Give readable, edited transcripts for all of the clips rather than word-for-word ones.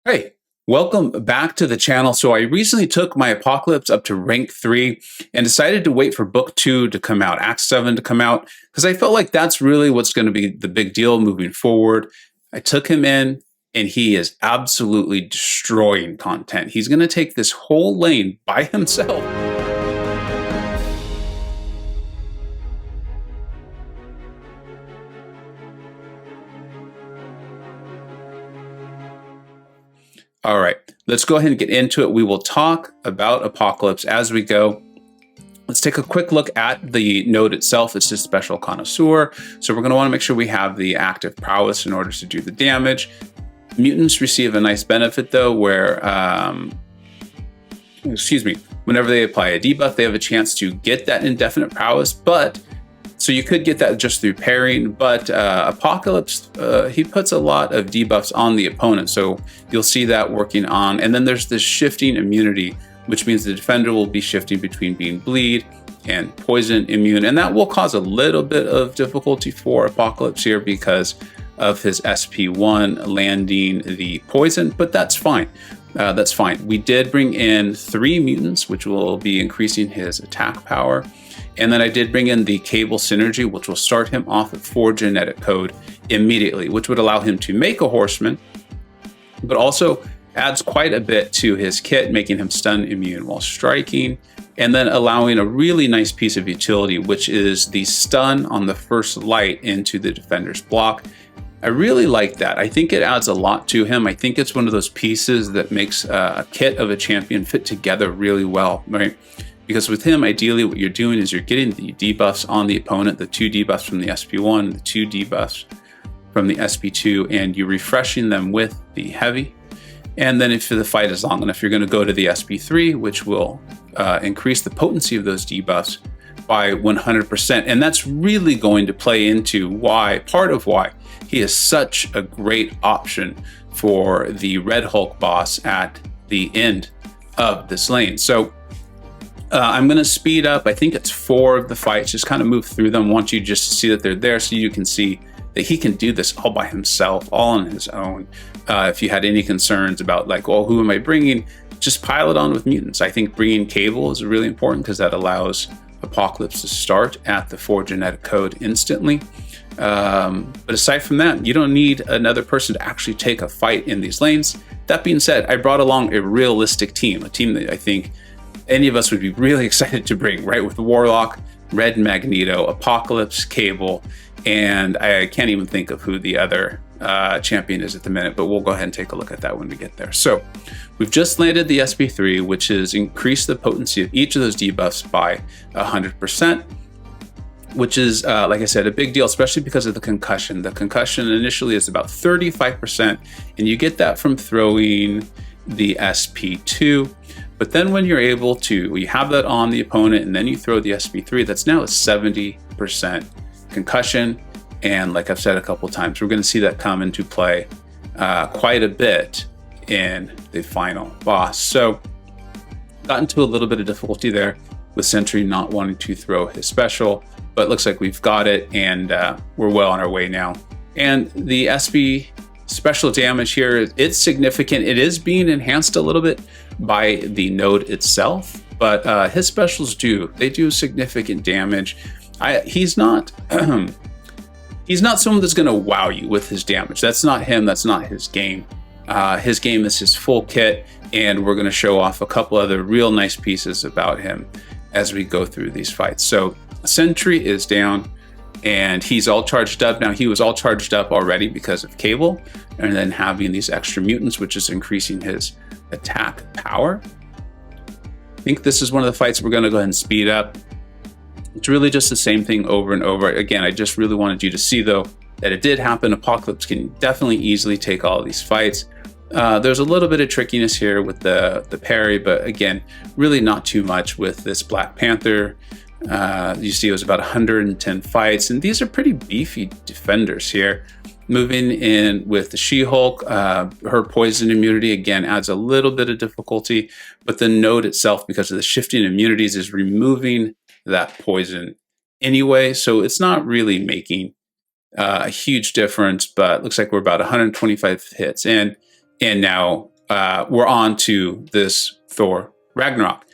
Hey, welcome back to the channel. So I recently took my Apocalypse up to rank 3 and decided to wait for book 2 to come out, Act 7 to come out, because I felt like that's really what's going to be the big deal moving forward. I took him in and he is absolutely destroying content. He's going to take this whole lane by himself. All right, let's go ahead and get into it. We will talk about Apocalypse as we go. Let's take a quick look at the node itself. It's just special Connoisseur. So we're going to want to make sure we have the active prowess in order to do the damage. Mutants receive a nice benefit though, where, whenever they apply a debuff, they have a chance to get that indefinite prowess, so you could get that just through pairing, but Apocalypse, he puts a lot of debuffs on the opponent, so you'll see that working on. And then there's this shifting immunity, which means the defender will be shifting between being bleed and poison immune, and that will cause a little bit of difficulty for Apocalypse here because of his SP1 landing the poison, but that's fine. That's fine. We did bring in 3 mutants, which will be increasing his attack power. And then I did bring in the cable synergy, which will start him off at 4 genetic code immediately, which would allow him to make a horseman, but also adds quite a bit to his kit, making him stun immune while striking, and then allowing a really nice piece of utility, which is the stun on the first light into the defender's block. I really like that. I think it adds a lot to him. I think it's one of those pieces that makes a kit of a champion fit together really well, right? Because with him, ideally what you're doing is you're getting the debuffs on the opponent, the 2 debuffs from the SP1, the 2 debuffs from the SP2, and you're refreshing them with the heavy. And then if the fight is long enough, you're going to go to the SP3, which will increase the potency of those debuffs by 100%. And that's really going to play into part of why he is such a great option for the Red Hulk boss at the end of this lane. So I'm going to speed up. I think it's 4 of the fights, just kind of move through them. I want you just to see that they're there so you can see that he can do this all by himself, all on his own. If you had any concerns about like, well, who am I bringing? Just pile it on with mutants. I think bringing Cable is really important because that allows Apocalypse to start at the 4 genetic code instantly. But aside from that, you don't need another person to actually take a fight in these lanes. That being said, I brought along a realistic team, a team that I think any of us would be really excited to bring, right? With Warlock, Red Magneto, Apocalypse, Cable, and I can't even think of who the other champion is at the minute, but we'll go ahead and take a look at that when we get there. So we've just landed the SP3, which has increased the potency of each of those debuffs by 100%, which is, like I said, a big deal, especially because of the concussion. The concussion initially is about 35%, and you get that from throwing the SP2. But then when you're able to, you have that on the opponent and then you throw the SP3, that's now a 70% concussion. And like I've said a couple times, we're going to see that come into play quite a bit in the final boss. So got into a little bit of difficulty there with Sentry not wanting to throw his special, but it looks like we've got it and we're well on our way now. And the SP special damage here, it's significant. It is being enhanced a little bit by the node itself, but his specials they do significant damage. He's not he's not someone that's going to wow you with his damage. That's not him. That's not his game. His game is his full kit, and we're going to show off a couple other real nice pieces about him as we go through these fights. So Sentry is down and he's all charged up. Now he was all charged up already because of Cable and then having these extra mutants, which is increasing his attack power. I think this is one of the fights we're going to go ahead and speed up. It's really just the same thing over and over. Again, I just really wanted you to see though that it did happen. Apocalypse can definitely easily take all of these fights. There's a little bit of trickiness here with the parry, but again, really not too much with this Black Panther. You see it was about 110 fights, and these are pretty beefy defenders here. Moving in with the She-Hulk, her poison immunity again adds a little bit of difficulty, but the node itself, because of the shifting immunities, is removing that poison anyway, so it's not really making a huge difference, but looks like we're about 125 hits in, and now we're on to this Thor Ragnarok.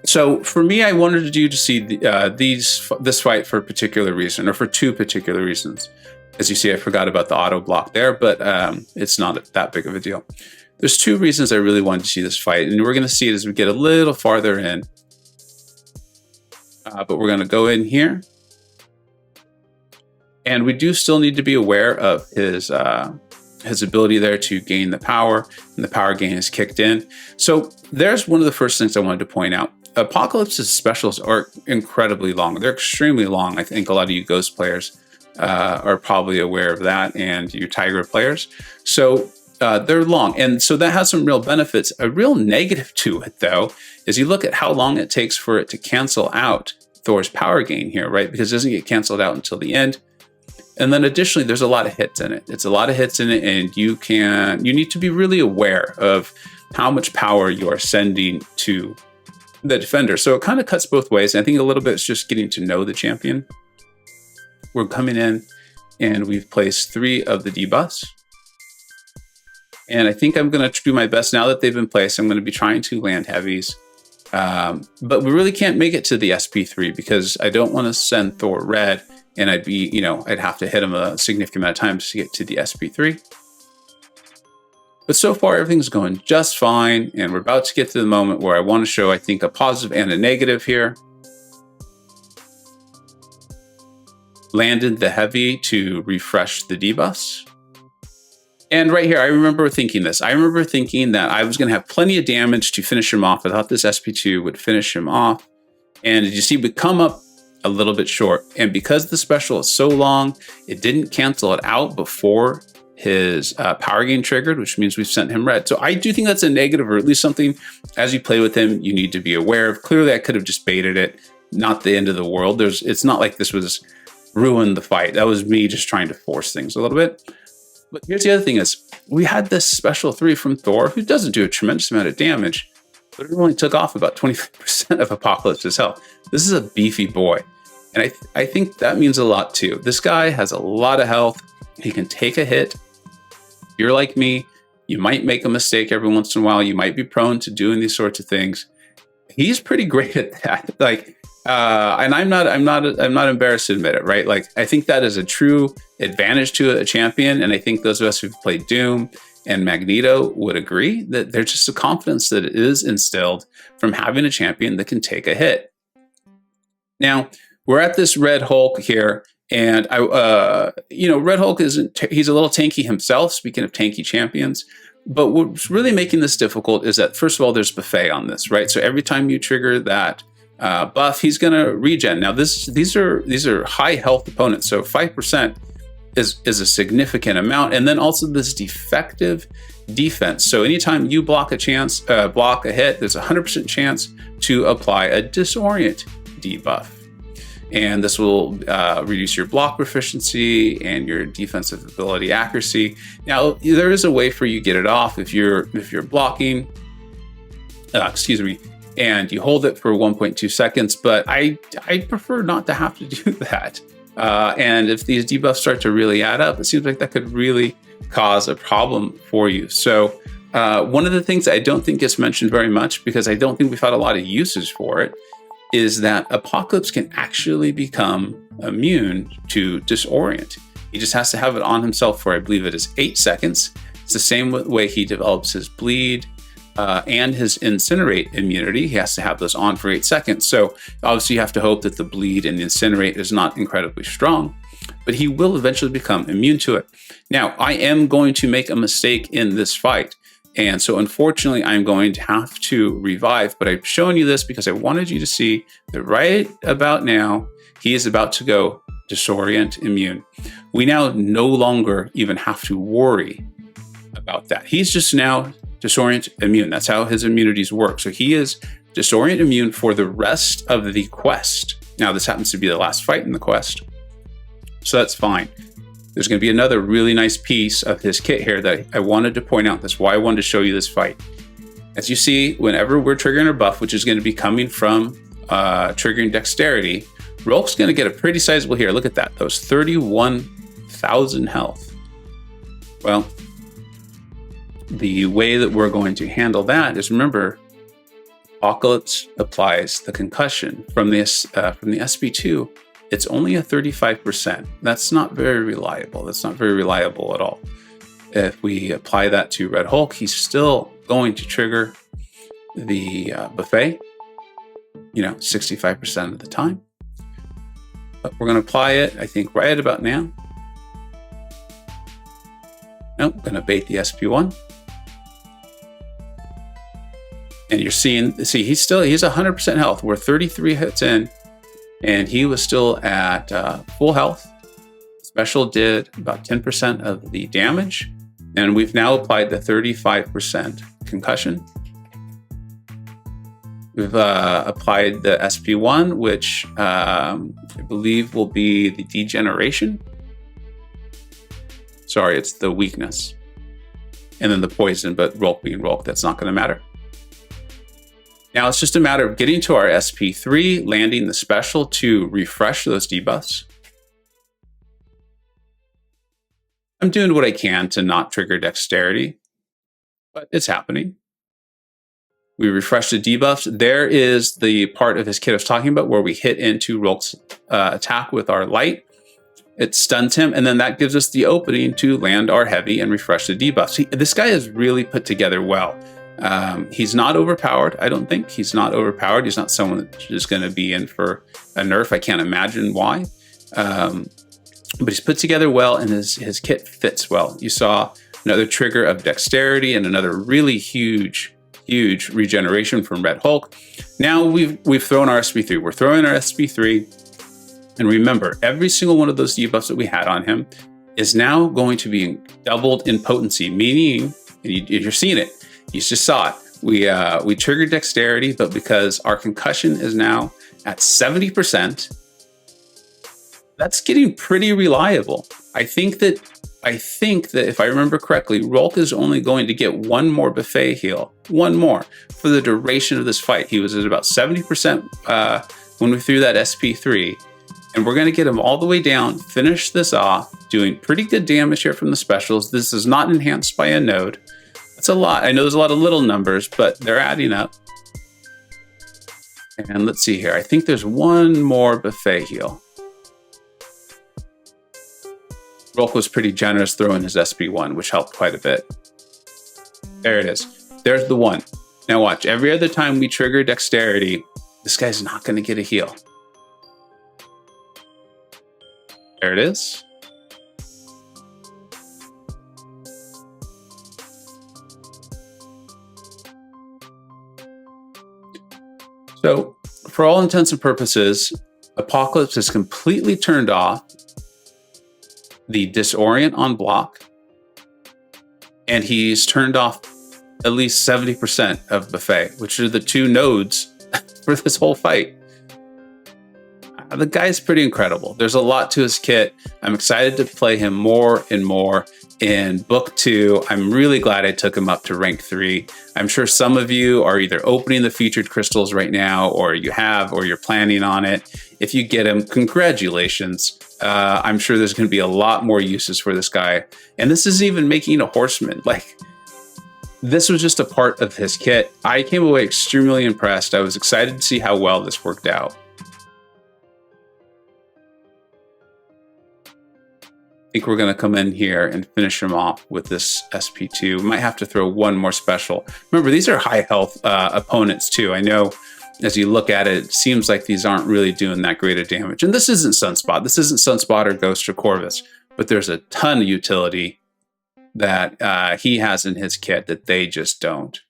So for me, I wanted you to see this fight for a particular reason, or for two particular reasons. As you see, I forgot about the auto block there, but it's not that big of a deal. There's two reasons I really wanted to see this fight, and we're going to see it as we get a little farther in. But we're going to go in here. And we do still need to be aware of his ability there to gain the power, and the power gain is kicked in. So there's one of the first things I wanted to point out. Apocalypse's specials are incredibly long. They're extremely long. I think a lot of you Ghost players are probably aware of that, and you Tigra players. So they're long, and so that has some real benefits. A real negative to it, though, is you look at how long it takes for it to cancel out Thor's power gain here, right? Because it doesn't get canceled out until the end. And then additionally, there's a lot of hits in it. It's a lot of hits in it, and you need to be really aware of how much power you are sending to the defender. So it kind of cuts both ways. And I think a little bit it's just getting to know the champion. We're coming in, and we've placed 3 of the debuffs. And I think I'm going to do my best now that they've been placed. I'm going to be trying to land heavies. But we really can't make it to the SP3 because I don't want to send Thor red, and I'd have to hit him a significant amount of times to get to the SP3. But so far, everything's going just fine, and we're about to get to the moment where I want to show, I think, a positive and a negative here. Landed the heavy to refresh the debuffs. And right here, I remember thinking this. I remember thinking that I was going to have plenty of damage to finish him off. I thought this SP2 would finish him off. And as you see, we come up a little bit short. And because the special is so long, it didn't cancel it out before his power gain triggered, which means we've sent him red. So I do think that's a negative, or at least something as you play with him, you need to be aware of. Clearly, I could have just baited it. Not the end of the world. It's not like this was ruined the fight. That was me just trying to force things a little bit. But here's the other thing is, we had this special 3 from Thor, who doesn't do a tremendous amount of damage, but it only took off about 25% of Apocalypse's health. This is a beefy boy. And I think that means a lot too. This guy has a lot of health. He can take a hit. If you're like me, you might make a mistake every once in a while. You might be prone to doing these sorts of things. He's pretty great at that. And I'm not embarrassed to admit it, right? Like, I think that is a true advantage to a champion. And I think those of us who've played Doom and Magneto would agree that there's just a confidence that is instilled from having a champion that can take a hit. Now, we're at this Red Hulk here, and Red Hulk he's a little tanky himself, speaking of tanky champions. But what's really making this difficult is that, first of all, there's buffet on this, right? So every time you trigger that buff, he's going to regen. Now, these are high health opponents, so 5% is a significant amount. And then also this defective defense. So anytime you block a hit, there's a 100% chance to apply a disorient debuff. And this will reduce your block proficiency and your defensive ability accuracy. Now, there is a way for you to get it off if you're blocking, and you hold it for 1.2 seconds, but I prefer not to have to do that. And if these debuffs start to really add up, it seems like that could really cause a problem for you. So one of the things that I don't think gets mentioned very much, because I don't think we've had a lot of uses for it, is that Apocalypse can actually become immune to disorient. He just has to have it on himself for, I believe it is 8 seconds. It's the same way he develops his bleed and his incinerate immunity. He has to have those on for 8 seconds. So obviously you have to hope that the bleed and the incinerate is not incredibly strong, but he will eventually become immune to it. Now, I am going to make a mistake in this fight. And so unfortunately, I'm going to have to revive, but I've shown you this because I wanted you to see that right about now, he is about to go disorient immune. We now no longer even have to worry about that. He's just now disorient immune. That's how his immunities work. So he is disorient immune for the rest of the quest. Now, this happens to be the last fight in the quest, so that's fine. There's going to be another really nice piece of his kit here that I wanted to point out. That's why I wanted to show you this fight. As you see, whenever we're triggering a buff, which is going to be coming from triggering dexterity, Rulk's going to get a pretty sizable here. Look at that. Those 31,000 health. Well, the way that we're going to handle that is, remember, Apocalypse applies the concussion from the SP2. It's only a 35%. That's not very reliable. That's not very reliable at all. If we apply that to Red Hulk, he's still going to trigger the buffet, 65% of the time. But we're going to apply it, I think, right about now. Nope, going to bait the SP1. And you're seeing, he's 100% health. We're 33 hits in, and he was still at full health. Special did about 10% of the damage, and we've now applied the 35% concussion. We've applied the SP1, which I believe will be the degeneration. Sorry, it's the weakness. And then the poison, but Rulk being Rulk, that's not going to matter. Now it's just a matter of getting to our SP3, landing the special to refresh those debuffs. I'm doing what I can to not trigger dexterity, but it's happening. We refresh the debuffs. There is the part of his kit I was talking about where we hit into Rulk's attack with our light. It stuns him, and then that gives us the opening to land our heavy and refresh the debuffs. This guy is really put together well. He's not overpowered, I don't think. He's not overpowered. He's not someone that's just going to be in for a nerf. I can't imagine why. But he's put together well, and his kit fits well. You saw another trigger of dexterity and another really huge regeneration from Red Hulk. Now we've thrown our SP3. We're throwing our SP3. And remember, every single one of those debuffs that we had on him is now going to be doubled in potency, meaning, you're seeing it. You just saw it. We triggered dexterity, but because our concussion is now at 70%, that's getting pretty reliable. I think that if I remember correctly, Rulk is only going to get one more buffet heal, one more, for the duration of this fight. He was at about 70% when we threw that SP3, and we're going to get him all the way down, finish this off, doing pretty good damage here from the specials. This is not enhanced by a node. That's a lot. I know there's a lot of little numbers, but they're adding up. And let's see here. I think there's one more buffet heal. Rulk was pretty generous throwing his SP1, which helped quite a bit. There it is. There's the one. Now watch. Every other time we trigger dexterity, this guy's not going to get a heal. There it is. So, for all intents and purposes, Apocalypse has completely turned off the disorient on block, and he's turned off at least 70% of buffet, which are the two nodes for this whole fight. The guy's pretty incredible. There's a lot to his kit. I'm excited to play him more and more in Book 2. I'm really glad I took him up to rank 3. I'm sure some of you are either opening the featured crystals right now, or you have, or you're planning on it. If you get him, congratulations. I'm sure there's going to be a lot more uses for this guy. And this is even making a horseman. Like, this was just a part of his kit. I came away extremely impressed. I was excited to see how well this worked out. I think we're going to come in here and finish him off with this SP2. We might have to throw one more special. Remember, these are high health opponents too. I know as you look at it, it seems like these aren't really doing that great of damage. And this isn't Sunspot. This isn't Sunspot or Ghost or Corvus. But there's a ton of utility that he has in his kit that they just don't.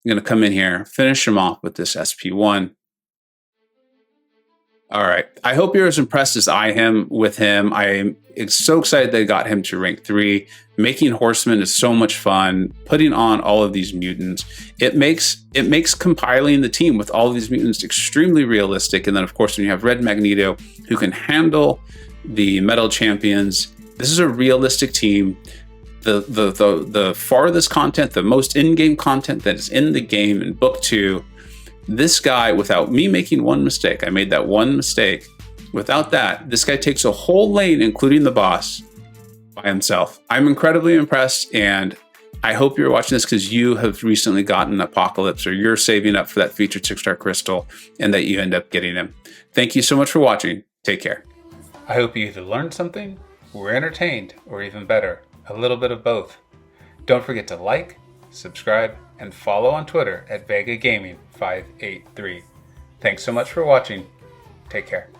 I'm going to come in here, finish him off with this SP1. All right. I hope you're as impressed as I am with him. I'm so excited they got him to rank 3. Making Horseman is so much fun. Putting on all of these mutants, it makes compiling the team with all of these mutants extremely realistic. And then, of course, when you have Red Magneto, who can handle the Metal Champions, this is a realistic team. The farthest content, the most in-game content that is in the game in Book 2. This guy, without me making one mistake, I made that one mistake. Without that, this guy takes a whole lane, including the boss, by himself. I'm incredibly impressed, and I hope you're watching this because you have recently gotten Apocalypse, or you're saving up for that featured 6-star crystal, and that you end up getting him. Thank you so much for watching. Take care. I hope you either learned something, were entertained, or even better, a little bit of both. Don't forget to like, subscribe, and follow on Twitter at VegaGaming583. Thanks so much for watching. Take care.